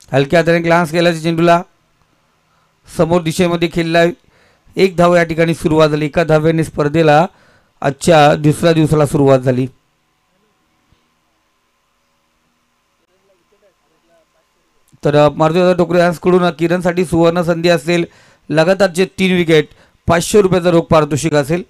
हलक्या हाताने ग्लान्स केला चेंडूला, समोर दिशेमध्ये खेळला. एक धाव या ठिकाणी सुरुवात झाली. एका धाव्याने स्पर्धेला आजच्या दुसऱ्या दिवसाला सुरुवात झाली. तर मारुती टोकरे यांकडून किरणसाठी सुवर्ण संधी असेल. लगातारचे 3 विकेट, 500 रुपयाचा रोख पारितोषिक असेल.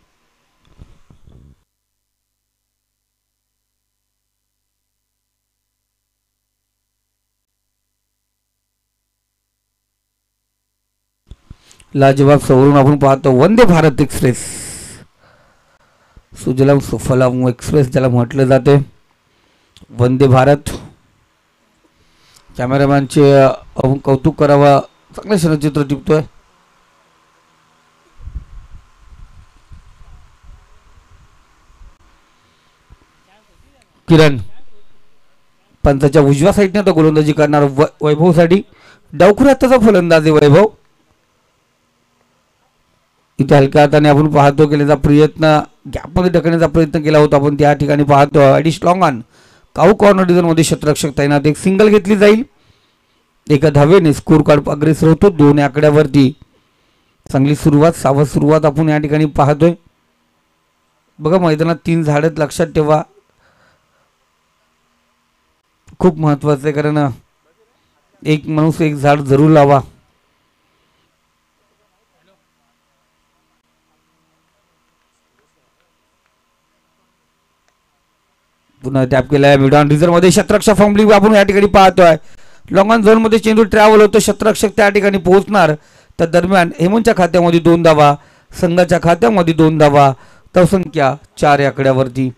लाजवाब सवरून आपण पाहतो वंदे भारत एक्सप्रेस, सुजलाम सुफलाम एक्सप्रेस ज्याला म्हटलं जाते. वंदे भारत. कॅमेरामॅनचे आपण कौतुक करावा, चांगलं क्षणचित्र टिपतोय. किरण पंताच्या उजव्या साईडने आता गोलंदाजी करणार वैभवसाठी. डावखुऱ्या आत्ताचा फलंदाज आहे वैभव. इथे हलक्या हाताने आपण पाहतो केल्याचा प्रयत्न, गॅपमध्ये ढकलण्याचा प्रयत्न केला होता, पण त्या ठिकाणी पाहतो अडीच लॉंग ऑन. काऊ कॉर्नर डिझाईनमध्ये क्षेत्ररक्षक तैनात. एक सिंगल घेतली जाईल. एका धावेने स्कोर कार्ड अग्रेसर होतो 2 आकड्यावरती. चांगली सुरुवात, सावध सुरुवात आपण या ठिकाणी पाहतोय. बघा मैदानात 3 झाडं लक्षात ठेवा, खूप महत्वाचं आहे. कारण एक माणूस एक झाड जरूर लावा. पुन्हा टॅप केलाय मिड ऑन रिझर्व मध्ये. क्षेत्ररक्षक फॉर्मली आपण या ठिकाणी पाहतोय. लॉंग ऑन झोन मध्ये चेंडू ट्रॅव्हल होतो, क्षेत्ररक्षक त्या ठिकाणी पोहोचणार. त्या दरम्यान हेमंतच्या खात्यामध्ये 2 धावा, संघाच्या खात्यामध्ये 2 धावा. धावसंख्या 4 या आकड्यावरती.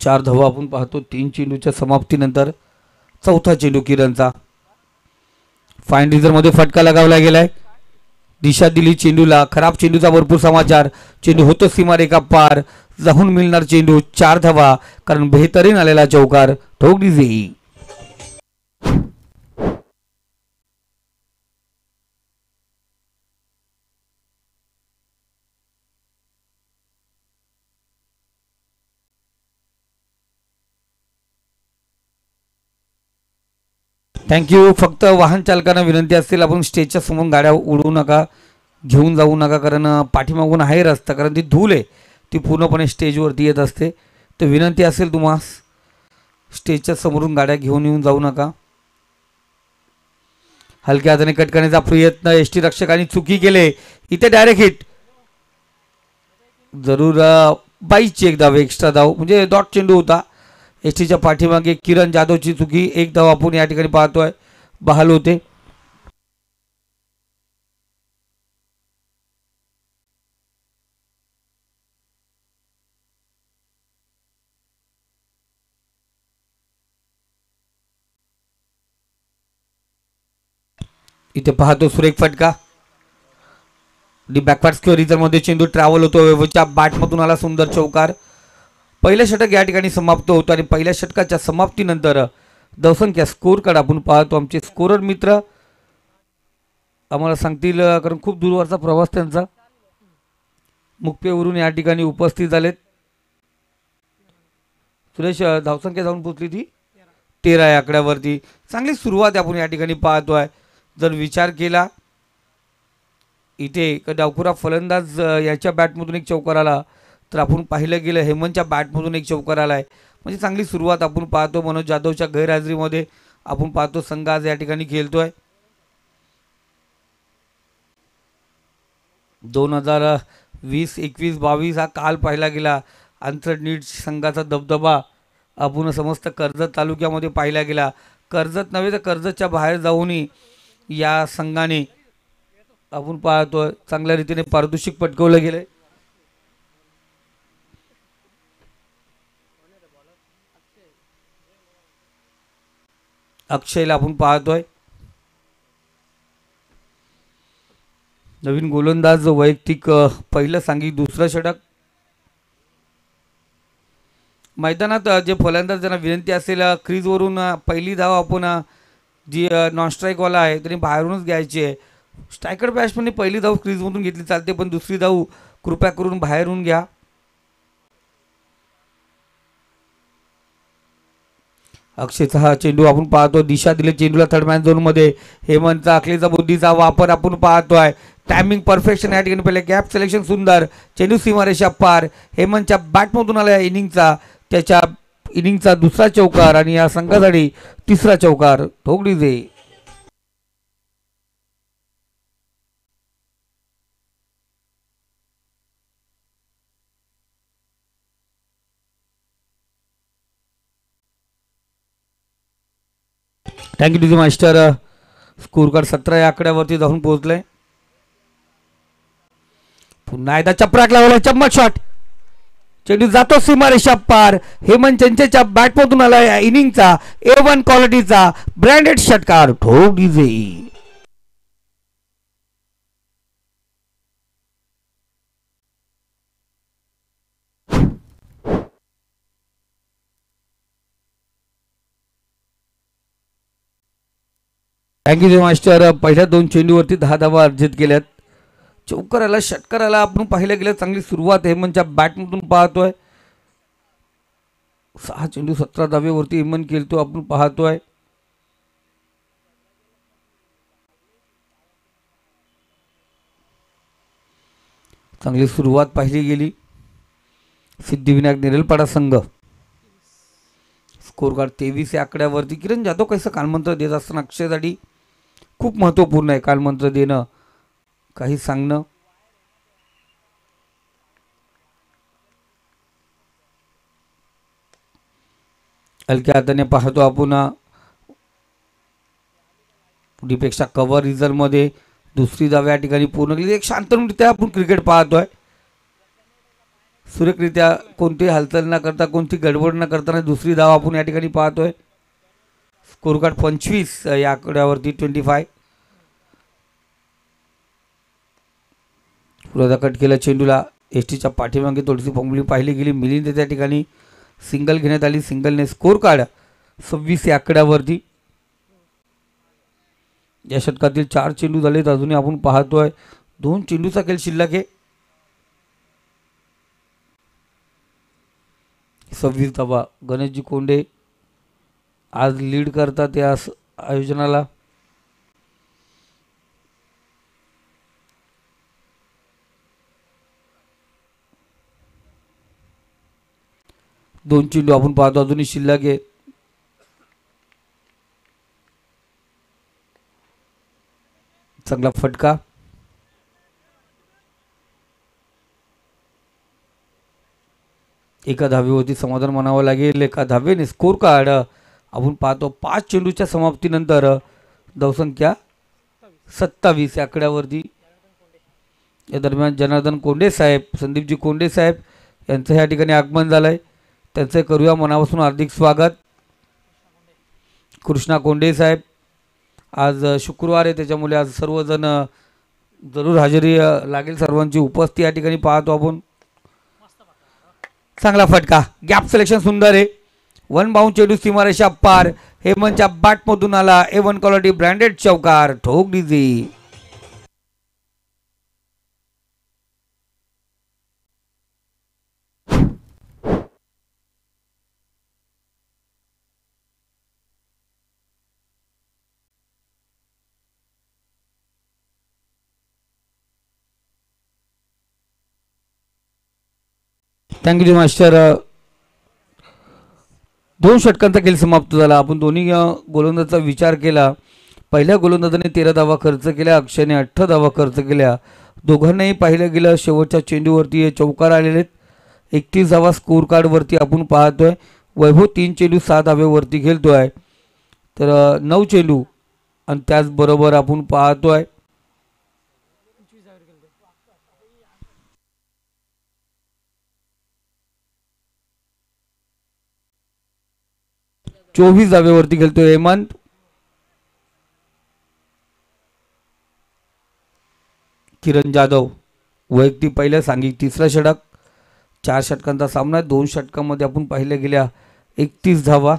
चार धावा आपण पाहतो 3 चेंडूच्या समाप्तीनंतर. चौथा चेंडू किरणचा. फाईन रिझर्व मध्ये फटका लगावला गेलाय. दिशा दिली चेंडूला. खराब चेंडूचा भरपूर समाचार. चेंडू होतो सीमारेखा पार, जाऊन मिळणार चेंडू. 4 धावा, कारण बेहतरीन आलेला चौकार. ठोक डीजे. थँक्यू. फक्त वाहन चालकांना विनंती असेल, आपण स्टेजच्या समोर गाड्या उडवू नका, घेऊन जाऊ नका, कारण पाठीमागून आहे रस्ता, कारण ती धूल आहे ती पूर्णपणे स्टेजवरती येत असते. तर विनंती असेल तुम्हाला, स्टेजच्या समोरून गाड्या घेऊन येऊन जाऊ नका. हलक्या हाताने कटकण्याचा प्रयत्न, एसटी रक्षकांनी चुकी केले. इथे डायरेक्ट हिट. जरूर 22ची एक धाव, एक्स्ट्रा धाव, म्हणजे डॉट चेंडू होता. एसटीच्या पाठीमागे किरण जाधवची चुकी. 1 धाव आपण या ठिकाणी पाहतोय. बहाल होते. इथे पाहतो सुरेख फटका. डी बॅकवर्ड स्क्वेअर मध्ये चेंडू ट्रॅव्हल होतो. वैभवच्या बॅटमधून आला सुंदर चौकार. पहिलं षटक या ठिकाणी समाप्त होतं आणि पहिल्या षटकाच्या समाप्तीनंतर धावसंख्या स्कोर कार्ड आपण पाहतो. आमचे स्कोरर मित्र आम्हाला सांगतील, कारण खूप दूरवरचा प्रवास त्यांचा. मुक्पेवरून या ठिकाणी उपस्थित झालेत. सुरेश, धावसंख्या जाऊन पोचली ती 13 या आकड्यावरती. चांगली सुरुवात आपण या ठिकाणी पाहतोय. जर विचार केला, इथे डावखुरा फलंदाज याच्या बॅटमधून एक चौकार आला, तर आपण पाहिलं गेलं हेमंतच्या बॅटमधून एक चौकार आलाय. म्हणजे चांगली सुरुवात आपण पाहतो. मनोज जाधवच्या गैरहजेरीमध्ये आपण पाहतो संघ आज या ठिकाणी खेळतोय. 2020, 21, 22 हा काल पाहिला गेला. आंतरनीट संघाचा दबदबा आपण समस्त कर्जत तालुक्यामध्ये पाहिला गेला. कर्जत नव्हे तर कर्जतच्या बाहेर जाऊनही या संघाने आपण पाहतोय चांगल्या रीतीने पारितोषिक पटकवलं गेलंय. अक्षयला आपण पाहतोय. नवीन गोलंदाज वैयक्तिक पहिलं सांघिक दुसरं षटक. मैदानात जे फलंदाज ज्यांना विनंती असेल, क्रीजवरून पहिली धाव आपण जी नॉन स्ट्राईकवाला आहे त्यांनी बाहेरूनच घ्यायची आहे. स्ट्रायकर बॅट्समनने पहिली धाव क्रीजमधून घेतली चालते, पण दुसरी धाव कृपया करून बाहेरून घ्या. अक्षयचा हा चेंडू आपण पाहतो, दिशा दिले चेंडूला थर्ड मॅन झोन मध्ये. हेमंतचा अखलेचा बुद्धीचा वापर आपण पाहतोय. टायमिंग परफेक्शन या ठिकाणी पहिले गॅप सिलेक्शन सुंदर. चेंडू सीमारेषा पार. हेमंतच्या बॅटमधून आला इनिंगचा, त्याच्या इनिंगचा दुसरा चौकार आणि या संघासाठी तिसरा चौकार. ठोकडीजे thank you to master. Score card 17 या आकड्यावरती जाऊन पोहोचले. पुन्हा एकदा चपराक लावला, चम्मच शॉट. चेंडू जातो सीमारेषा पार. हेमंत चंचेच्या बॅटमधून आला या इनिंगचा A1 क्वालिटीचा ब्रँडेड षटकार. ठोक डीजे. Thank you master. पहिल्या 2 चेंडूवरती 10 धावा अर्जित केल्यात. चौकाराला षटकाराला आपण पाहिलं गेलं चांगली सुरुवात हेमंतच्या बॅटमधून पाहतोय. 6 चेंडू 17 धावेवरती हेमंत खेळतो आपण पाहतोय. चांगली सुरुवात पाहिली गेली. सिद्धिविनायक नेरलपाडा संघ. स्कोर कार्ड 23 या आकड्यावरती. किरण जाधव कसं कालमंत्र देत असताना अक्षयसाठी खूप महत्त्वपूर्ण आहे कालमंत्र देणं, काही सांगणं. हलक्या हाताने पाहतो आपण. पुढीपेक्षा कव्हर रिझल्ट मध्ये दुसरी धाव या ठिकाणी पूर्ण केली. एक शांतरित्या आपण क्रिकेट पाहतोय. सुरेखरित्या कोणतीही हालचाल न करता, कोणती गडबड न करताना दुसरी धाव आपण या ठिकाणी पाहतोय. स्कोर कार्ड 25 या आकड्यावरती 25. पुढे कट केला चेंडूला. एसटीच्या पाठीमागे थोडीशी फंबलिंग पाहिली गेली. मिलिंद त्या ठिकाणी सिंगल घेण्यात आली. सिंगलने स्कोर कार्ड 26 या आकड्यावरती. या षटकातील 4 चेंडू झालेत. अजूनही आपण पाहतोय 2 चेंडूचा खेळ शिल्लक आहे. 26 धावा. गणेशजी कोंडे आज लीड करतात या आयोजनाला. दोन चेंडू आपण पाहतो अजूनही शिल्लक आहे. चांगला फटका. एका धावेवरती समाधान मानावं लागेल. एका धावेने स्कोर कार्ड आपण पाहतो 5 चेंडूच्या समाप्तीनंतर धावसंख्या 27 या आकड्यावरती. या दरम्यान जनार्दन कोंडे साहेब, संदीपजी कोंडे साहेब यांचं या ठिकाणी आगमन झालंय. त्यांचे करूया मनापासून हार्दिक स्वागत. कृष्णा कोंडे साहेब, आज शुक्रवार आहे त्याच्यामुळे आज सर्वजण जरूर हजेरी लागेल. सर्वांची उपस्थिती या ठिकाणी पाहतो आपण. चांगला फटका. गॅप सिलेक्शन सुंदर आहे. 1 बाउंड चेंडू सीमारेषा पार. हेमंतच्या बॅटमधून आला A1 क्वालिटी ब्रँडेड चौकार. ठोक डीजे. Thank you master. 2 षटकांचा खेळ समाप्त झाला. आपण दोन्ही गोलंदाजाचा विचार केला. पहिल्या गोलंदाजाने 13 धावा खर्च केल्या. अक्षयने 18 धावा खर्च केल्या. दोघांनाही पाहिलं गेलं शेवटच्या चेंडूवरती हे चौकार आलेले आहेत. 31 धावा स्कोर कार्डवरती आपण पाहतोय. वैभव 3 चेंडू 7 धावेवरती खेळतोय. तर 9 चेंडू आणि त्याचबरोबर आपण पाहतोय 24 धावेवरती खेळतोय हेमंत. किरण जाधव वैयक्तिक पहिल्या सांघिक तिसरा षटक. 4 षटकांचा सामना. 2 षटकांमध्ये आपण पाहिल्या गेल्या 31 धावा.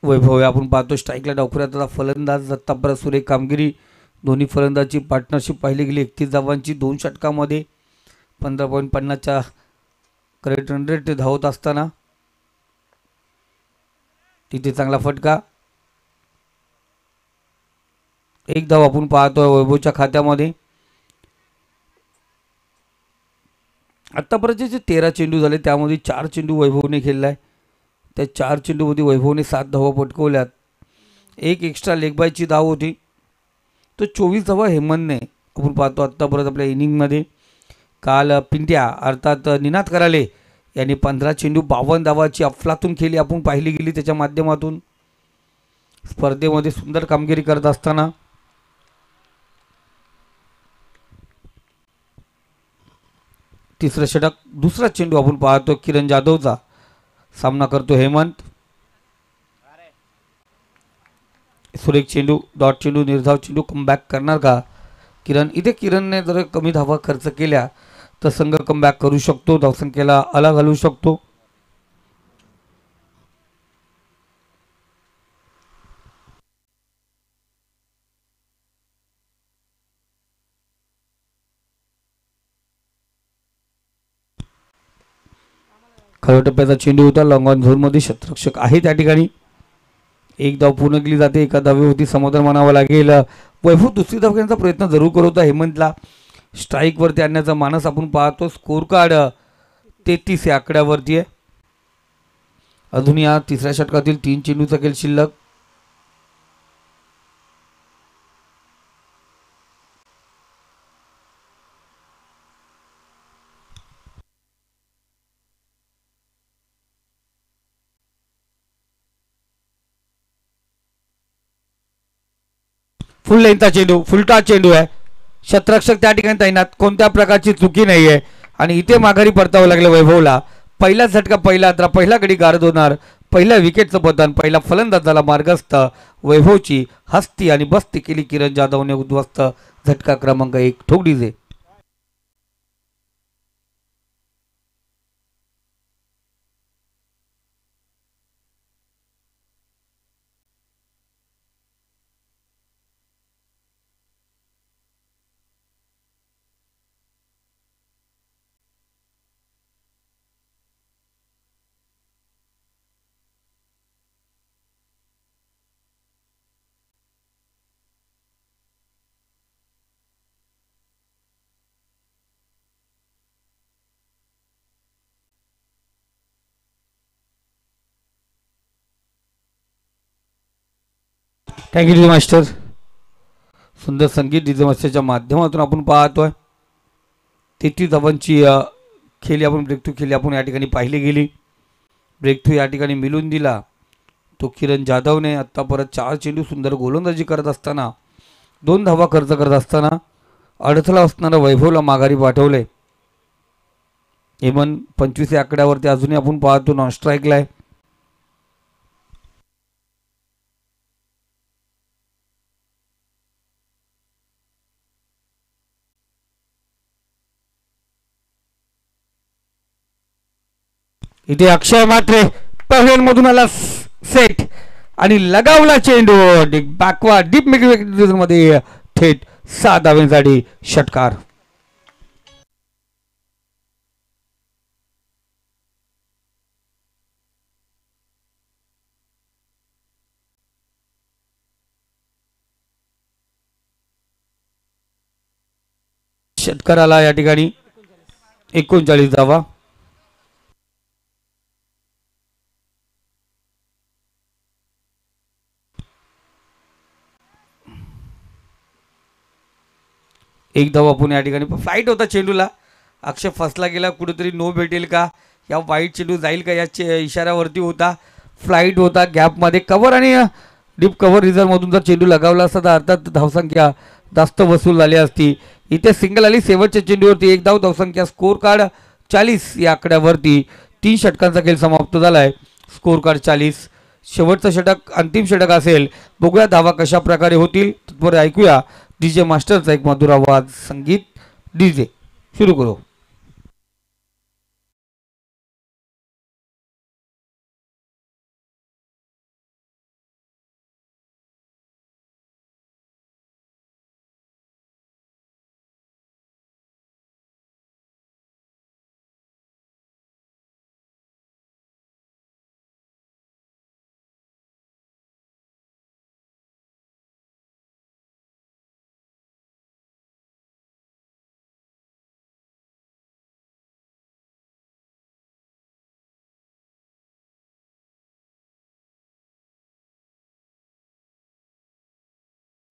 वैभव आहे. आपण पाहतो स्ट्राईकला डावखुऱ्याचा फलंदाज दत्ता परत सुरेख कामगिरी. दोन्ही फलंदाजी पार्टनरशिप पाहिली गेली. 31 धावांची 2 षटकामध्ये 15.50च्या करेक्ट रन रेट धावत असताना तिथे चांगला फटका. एक धाव आपण पाहतोय वैभवच्या खात्यामध्ये. आतापर्यंत जे 13 चेंडू झाले त्यामध्ये 4 चेंडू वैभवने खेळलाय. त्या 4 चेंडूमध्ये वैभवने 7 धावा पटकवल्यात. एक एक्स्ट्रा लेग बायची धाव होती. तो 24 धावा हेमंतने आपण पाहतो आत्तापर्यंत आपल्या इनिंगमध्ये. काल पिंट्या अर्थात निनाद कराले यांनी 15 चेंडू 52 धावाची अफलातून खेळी आपण पाहिली गेली त्याच्या माध्यमातून. स्पर्धेमध्ये सुंदर कामगिरी करत असताना तिसरं षटक. दुसरा चेंडू आपण पाहतो किरण जाधवचा. सामना करतो हेमंत. सुरेख चेंडू, डॉट चेंडू, निर्धाव चेंडू. कमबॅक करणार का किरण? इथे किरणने जर कमी धावा खर्च केल्या तर संघ कमबॅक करू शकतो, धावसंख्येला आला घालू शकतो. खऱ्या टप्प्याचा चेंडू होता. लॉंग ऑन झोनमध्ये क्षेत्ररक्षक आहे त्या ठिकाणी. एक धाव पूर्ण केली जाते. एका धावेवरती समाधान मानावं लागेल. वैभव दुसरी धाव घेण्याचा प्रयत्न जरूर करत होता. हेमंतला स्ट्राईकवरती आणण्याचा मानस आपण पाहतो. स्कोर कार्ड 33 या आकड्यावरती आहे. अजून या तिसऱ्या षटकातील 3 चेंडूचा खेळ शिल्लक. फुल लेंथचा चेंडू, फुलटा चेंडू आहे. क्षेत्ररक्षक त्या ठिकाणी तैनात. कोणत्या प्रकारची चुकी नाही आहे आणि इथे माघारी परतावं लागलं वैभवला. पहिला झटका, पहिला अत्रा, पहिला गडी गारद होणार. पहिल्या विकेटचं पतन. पहिला फलंदाजाला मार्गस्थ. वैभवची हस्ती आणि बस्ती केली किरण जाधवने उद्ध्वस्त. झटका क्रमांक 1 ठोकडीजे. Thank you master. सुंदर संगीत डीजे मास्टरच्या माध्यमातून आपण पाहतोय. 33 धावांची खेळी आपण ब्रेकथ्रू खेळी आपण या ठिकाणी पाहिली गेली. ब्रेकथ्रू या ठिकाणी मिळून दिला तो किरण जाधवने. आत्ता परत 4 चेंडू सुंदर गोलंदाजी करत असताना 2 धावा खर्च करत असताना अडथळा असणारा वैभवला माघारी पाठवले. हेमंत 25 या आकड्यावरती अजूनही आपण पाहतो नॉन स्ट्राईकला आहे. इथे अक्षय मात्रे पवेल मधून आला सेट आणि लगावला चेंडू बॅकवा डीप मिडल मध्ये थेट 6 धावांसाठी षटकार. षटकाराला या ठिकाणी 39 धावा. एक धाव आपण या ठिकाणी फ्लाईट होता चेंडूला. अक्षय फसला गेला. कुठेतरी नो भेटेल का, या वाईट चेंडू जाईल का या इशाऱ्यावरती होता. फ्लाईट होता गॅपमध्ये. कव्हर आणि डीप कव्हर रिझर्वमधून जर चेंडू लगावला असता तर अर्थात धावसंख्या जास्त वसूल झाली असती. इथे सिंगल आली शेवटच्या चेंडूवरती. एक धाव. धावसंख्या स्कोर कार्ड 40 या आकड्यावरती. 3 षटकांचा खेळ समाप्त झाला आहे. Score card 40. शेवटचं षटक अंतिम षटक असेल. बघूया धावा कशा प्रकारे होतील. तत्पर ऐकूया डीजे मास्टरचा एक मधुर आवाज. संगीत डीजे सुरू करू.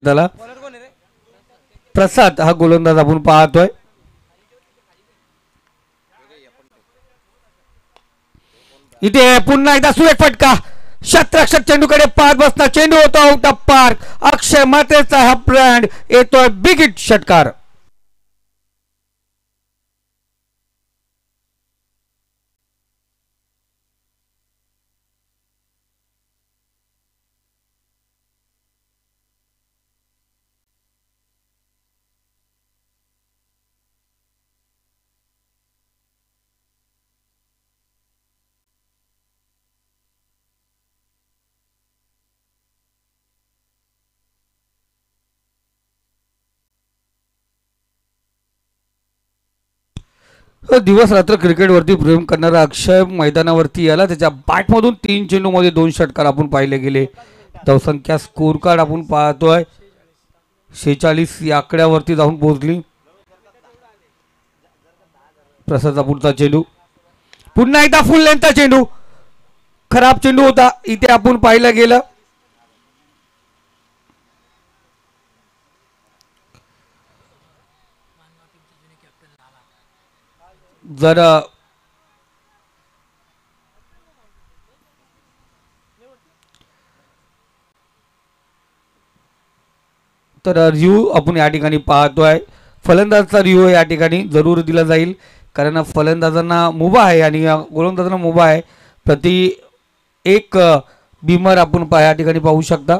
त्याला प्रसाद हा गोलंदाज आपण पाहतोय. इथे पुन्हा एकदा सुरेख फटका, शतरक्षक चेंडूकडे पाहत बसला, चेंडू होतो आउट ऑफ पार्क. अक्षय मात्रेचा हा ब्रँड येतोय बिग हिट षटकार. दिवस रात्र क्रिकेटवरती प्रेम करणारा अक्षय मैदानावरती आला. त्याच्या बॅटमधून 3 चेंडूमध्ये 2 षटकार आपण पाहिले गेले. धावसंख्या स्कोर कार्ड आपण पाहतोय 46 या आकड्यावरती जाऊन पोहोचली. प्रसादचा पुढचा चेंडू, पुन्हा एकदा फुल लेंथचा चेंडू, खराब चेंडू होता इथे आपण पाहिलं गेलं. जर तर रिव्ह्यू आपण या ठिकाणी पाहतोय. फलंदाजचा रिव्ह्यू या ठिकाणी जरूर दिला जाईल, कारण फलंदाजांना मुभा आहे आणि गोलंदाजांना मुभा आहे. प्रति एक बीमर आपण या ठिकाणी पाहू शकता.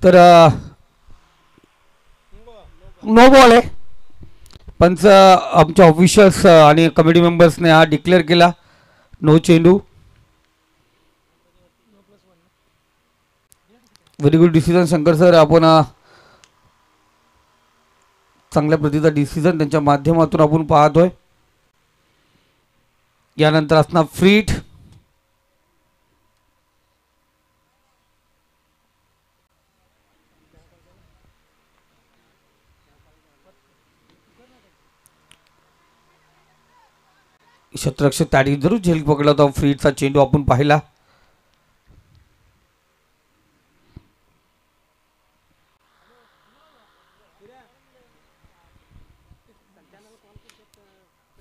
तर नो बॉल आहे. पंच आमच्या ऑफिशियल्स आणि कमिटी मेंबर्सने हा डिक्लेअर केला, नो चेंडू. Very good decision Shankar sir. आपण चांगल्या प्रतीचा डिसिजन त्यांच्या माध्यमातून आपण पाहतोय. यानंतर असणार फ्री हिट. शतरक्षक त्याठी जरूर झेल पकडला होता. फ्री हिटचा चेंडू आपण पाहिला.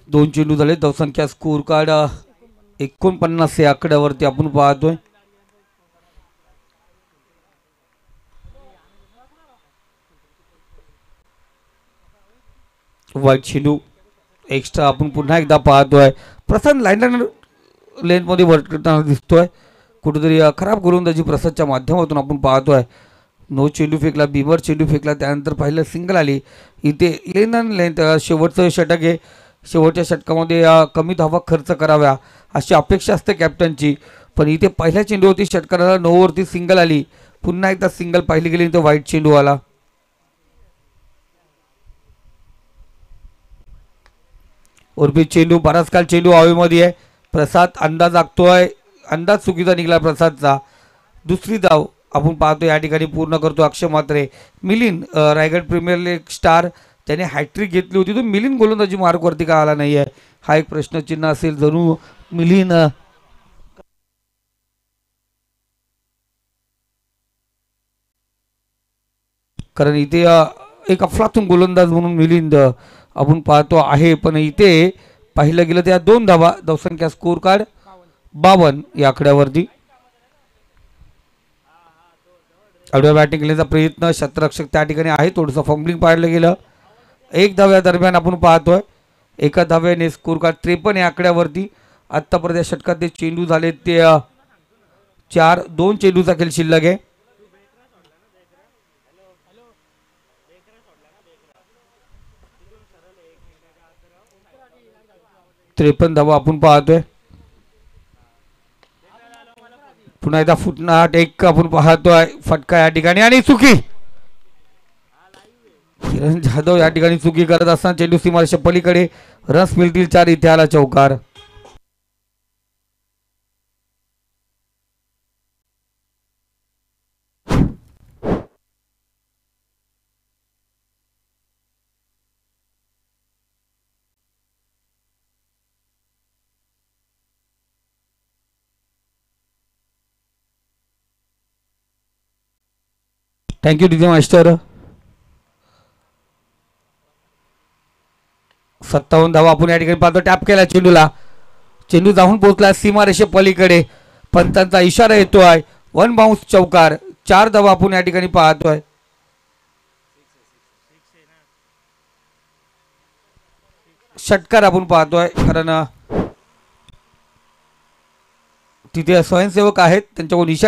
दोन चेंडू झाले. धावसंख्या स्कोर कार्ड 49 या आकड्यावरती आपण पाहतोय. वाईट चेंडू एक्स्ट्रा आपण पुन्हा एकदा पाहतोय. प्रसाद लाईन लेंथमध्ये वर्क करताना दिसतोय. कुठेतरी खराब गोलंदाजी प्रसादच्या माध्यमातून आपण पाहतोय. नो चेंडू फेकला, बीमर चेंडू फेकला, त्यानंतर पाहिलं सिंगल आली. इथे लेन अँड लेंथ शेवटचं षटक आहे. शेवटच्या षटकामध्ये कमी धावा खर्च कराव्या अशी अपेक्षा असते कॅप्टनची, पण इथे पहिल्या चेंडूवरती षटकाराला नोवरती सिंगल आली. पुन्हा एकदा सिंगल पाहिली गेली, इथे वाईट चेंडू आला. उर्फी चेंडू, बराच काल चेंडू हवेमध्ये आहे. प्रसाद अंदाज आखतोय, अंदाज चुकीचा निघाला प्रसादचा. दुसरी धाव आपण पाहतो या ठिकाणी पूर्ण करतो Akshay Mhatre. Milind Raigad premier league star, त्याने हॅट्रिक घेतली होती, तो मिलिंद गोलंदाजी मार्कवरती का आला नाही आहे हा एक प्रश्नचिन्ह असेल. जरूर मिलिंद कारण इथे एक अफलातून गोलंदाज म्हणून मिलिंद आपण पाहतो आहे, पण इथे पाहिलं गेलं त्या 2 धावा. धावसंख्या स्कोर कार्ड 52 या आकड्यावरती. आडव्या बॅटिंग केल्याचा प्रयत्न, शतरक्षक त्या ठिकाणी आहे, थोडंसं फंबलिंग पाहिलं गेलं. 1 धाव्या दरम्यान आपण पाहतोय. एका धाव्याने स्कोर कार्ड 53 या आकड्यावरती. आत्तापर्यंत षटकात ते चेंडू झाले ते 4, 2 चेंडूचा खेळ शिल्लक आहे. त्रेपन्न धावा आपण पाहतोय. पुन्हा एकदा फुटनाट एक आपण पाहतोय फटका या ठिकाणी आणि चुकी. किरण जाधव या ठिकाणी चुकी करत असताना चेंडू सीमारेषे पलीकडे. रन्स मिळतील 4. इथे आला चौकार. Thank you DJ master. 57 धावा आपण या ठिकाणी पाहतो. टॅप केला चेंडूला. चेंडू जाऊन पोहोचला सीमारेषे पलीकडे. पंतांचा इशारा येतोय. 1 बाउन्स चौकार. 4 धावा आपण या ठिकाणी पाहतोय. षटकार आपण पाहतोय कारण तिथे स्वयंसेवक आहेत त्यांच्याकडून इशारा